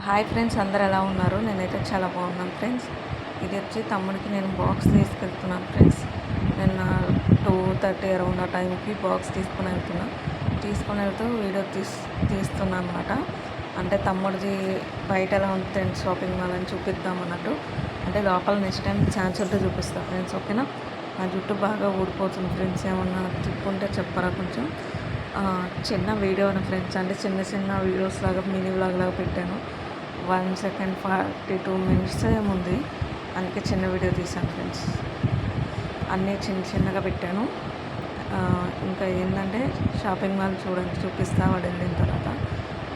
Hi friends, అందరు ఎలా ఉన్నారు? నేనైతే చాలా బాగున్నాను ఫ్రెండ్స్. ఇది వచ్చి తమ్ముడికి నేను బాక్స్ తీసుకెళ్తున్నాను ఫ్రెండ్స్. నేను 2:30 అరౌండ్ ఆ టైంకి బాక్స్ తీసుకొని వెళ్తూ వీడియో తీస్తున్నాను అనమాట. అంటే తమ్ముడిది బయట ఎలా ఉంది ఫ్రెండ్స్, షాపింగ్ మాల్ అని చూపిద్దాం అన్నట్టు. అంటే లోపల నెక్స్ట్ టైం ఛాన్స్ ఉంటే చూపిస్తాను ఫ్రెండ్స్, ఓకేనా? నా జుట్టు బాగా ఊడిపోతుంది ఫ్రెండ్స్, ఏమన్నా తిప్పుంటే చెప్పరా కొంచెం. చిన్న వీడియో ఫ్రెండ్స్, అంటే చిన్న వీడియోస్ లాగా మినీ వ్లాగ్ లాగా పెట్టాను. 1 సెకండ్ 42 మినిట్స్ ఏముంది, అందుకే చిన్న వీడియో తీసాను ఫ్రెండ్స్. అన్నీ చిన్నగా పెట్టాను. ఇంకా ఏంటంటే షాపింగ్ మాల్ చూపిస్తా వాడు వెళ్ళిన తర్వాత.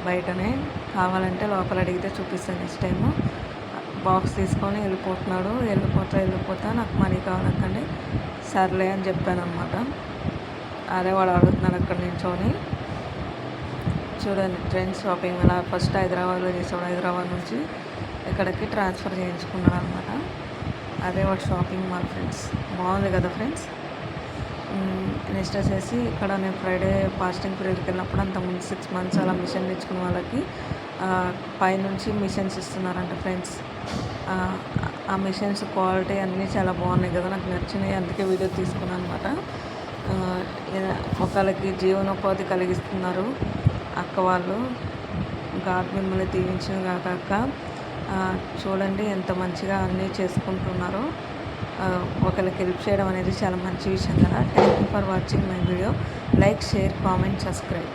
బయటనే కావాలంటే లోపల అడిగితే చూపిస్తాను నెక్స్ట్ టైము. బాక్స్ తీసుకొని వెళ్ళిపోతా నాకు మనీ కావాలంటే సర్లే అని చెప్పాను అనమాట. అదే వాడు అడుగుతున్నాడు అక్కడ నించొని. చూడండి ఫ్రెండ్స్, షాపింగ్ అలా ఫస్ట్ హైదరాబాద్లో చేసాడు. హైదరాబాద్ నుంచి ఇక్కడికి ట్రాన్స్ఫర్ చేయించుకున్నాడు అనమాట. అదే వాడు షాపింగ్ మాల్ ఫ్రెండ్స్. బాగుంది కదా ఫ్రెండ్స్. నెక్స్ట్ వచ్చేసి ఇక్కడ నేను ఫ్రైడే ఫాస్టింగ్ పీరియడ్కి వెళ్ళినప్పుడు అంతకుముందు 6 months అలా మిషన్ నేర్చుకున్న వాళ్ళకి పైనుంచి మిషన్స్ ఇస్తున్నారంట ఫ్రెండ్స్. ఆ మిషన్స్ క్వాలిటీ అన్నీ చాలా బాగున్నాయి కదా, నాకు నచ్చినాయి, అందుకే వీడియో తీసుకున్నాను అనమాట. ఒకళ్ళకి జీవనోపాధి కలిగిస్తున్నారు అక్క వాళ్ళు. గాడ్ మిమ్మల్ని దీవించిన కాక చూడండి ఎంత మంచిగా అన్నీ చేసుకుంటున్నారో. ఒకరికి హెల్ప్ చేయడం అనేది చాలా మంచి విషయం కదా. Thank you for watching my video. Like, share, comment, subscribe.